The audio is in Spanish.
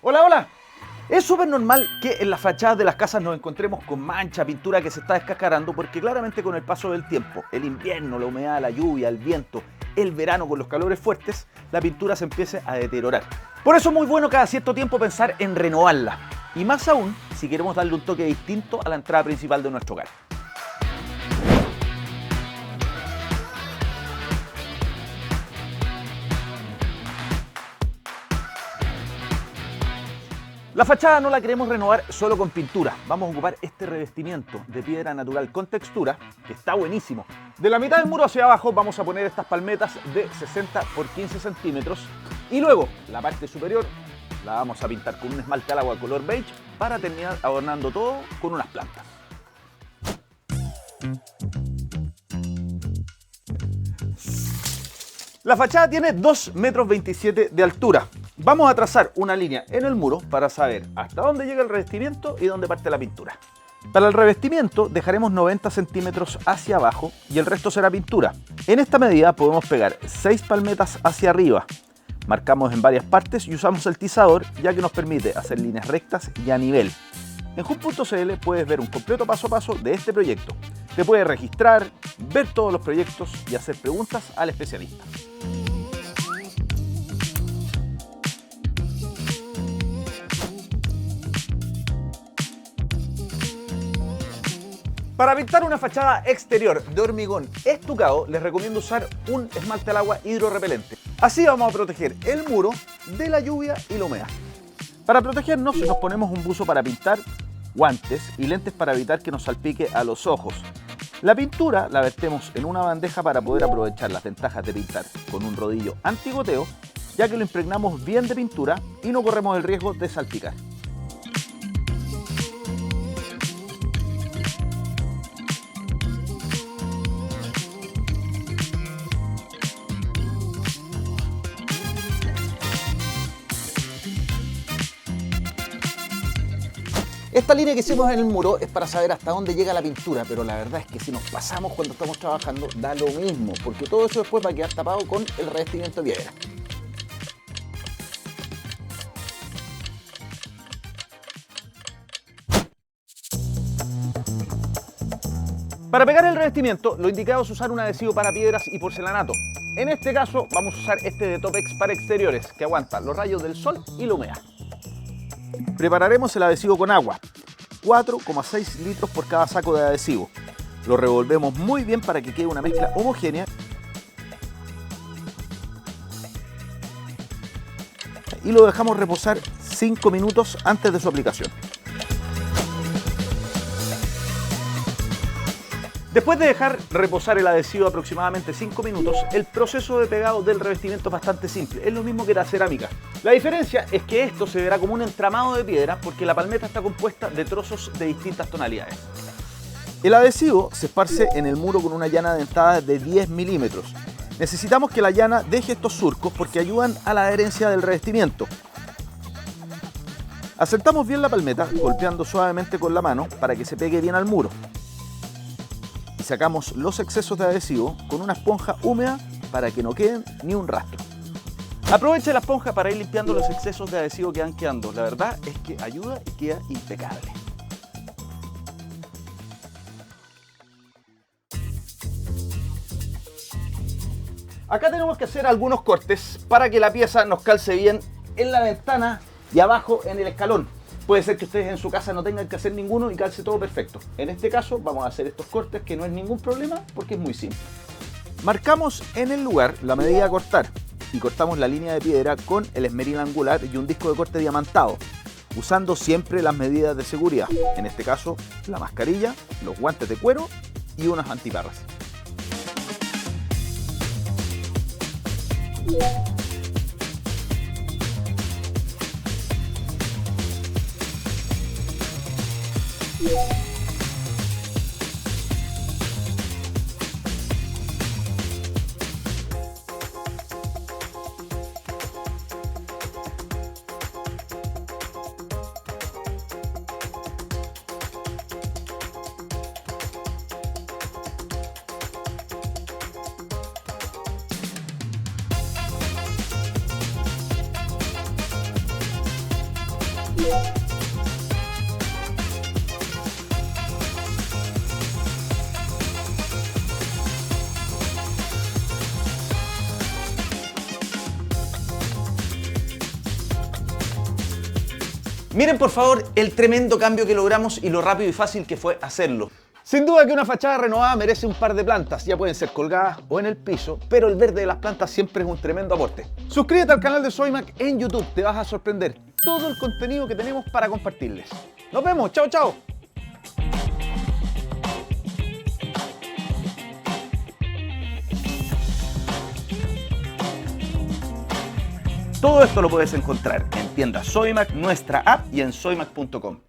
Hola, hola. Es súper normal que en las fachadas de las casas nos encontremos con mancha, pintura que se está descascarando, porque claramente con el paso del tiempo, el invierno, la humedad, la lluvia, el viento, el verano con los calores fuertes, la pintura se empiece a deteriorar. Por eso es muy bueno cada cierto tiempo pensar en renovarla, y más aún si queremos darle un toque distinto a la entrada principal de nuestro hogar. La fachada no la queremos renovar solo con pintura. Vamos a ocupar este revestimiento de piedra natural con textura, que está buenísimo. De la mitad del muro hacia abajo vamos a poner estas palmetas de 60 por 15 centímetros. Y luego, la parte superior la vamos a pintar con un esmalte al agua color beige para terminar adornando todo con unas plantas. La fachada tiene 2,27 m de altura. Vamos a trazar una línea en el muro para saber hasta dónde llega el revestimiento y dónde parte la pintura. Para el revestimiento dejaremos 90 centímetros hacia abajo y el resto será pintura. En esta medida podemos pegar 6 palmetas hacia arriba. Marcamos en varias partes y usamos el tizador, ya que nos permite hacer líneas rectas y a nivel. En Jun.cl puedes ver un completo paso a paso de este proyecto. Te puedes registrar, ver todos los proyectos y hacer preguntas al especialista. Para pintar una fachada exterior de hormigón estucado, les recomiendo usar un esmalte al agua hidrorrepelente. Así vamos a proteger el muro de la lluvia y la humedad. Para protegernos nos ponemos un buzo para pintar, guantes y lentes para evitar que nos salpique a los ojos. La pintura la vertemos en una bandeja para poder aprovechar las ventajas de pintar con un rodillo antigoteo, ya que lo impregnamos bien de pintura y no corremos el riesgo de salpicar. Esta línea que hicimos en el muro es para saber hasta dónde llega la pintura, pero la verdad es que si nos pasamos cuando estamos trabajando da lo mismo, porque todo eso después va a quedar tapado con el revestimiento de piedra. Para pegar el revestimiento, lo indicado es usar un adhesivo para piedras y porcelanato. En este caso vamos a usar este de Topex para exteriores, que aguanta los rayos del sol y la humedad. Prepararemos el adhesivo con agua, 4,6 litros por cada saco de adhesivo. Lo revolvemos muy bien para que quede una mezcla homogénea y lo dejamos reposar 5 minutos antes de su aplicación. Después de dejar reposar el adhesivo aproximadamente 5 minutos, el proceso de pegado del revestimiento es bastante simple, es lo mismo que la cerámica. La diferencia es que esto se verá como un entramado de piedra porque la palmeta está compuesta de trozos de distintas tonalidades. El adhesivo se esparce en el muro con una llana dentada de 10 milímetros. Necesitamos que la llana deje estos surcos porque ayudan a la adherencia del revestimiento. Asentamos bien la palmeta golpeando suavemente con la mano para que se pegue bien al muro. Y sacamos los excesos de adhesivo con una esponja húmeda para que no queden ni un rastro. Aproveche la esponja para ir limpiando los excesos de adhesivo que van quedando. La verdad es que ayuda y queda impecable. Acá tenemos que hacer algunos cortes para que la pieza nos calce bien en la ventana y abajo en el escalón. Puede ser que ustedes en su casa no tengan que hacer ninguno y calce todo perfecto. En este caso vamos a hacer estos cortes que no es ningún problema porque es muy simple. Marcamos en el lugar la medida a cortar y cortamos la línea de piedra con el esmeril angular y un disco de corte diamantado, usando siempre las medidas de seguridad. En este caso la mascarilla, los guantes de cuero y unas antiparras. Miren por favor el tremendo cambio que logramos y lo rápido y fácil que fue hacerlo. Sin duda que una fachada renovada merece un par de plantas, ya pueden ser colgadas o en el piso, pero el verde de las plantas siempre es un tremendo aporte. Suscríbete al canal de Sodimac en YouTube, te vas a sorprender todo el contenido que tenemos para compartirles. Nos vemos, chao chao. Todo esto lo puedes encontrar en tiendas Sodimac, nuestra app y en sodimac.com.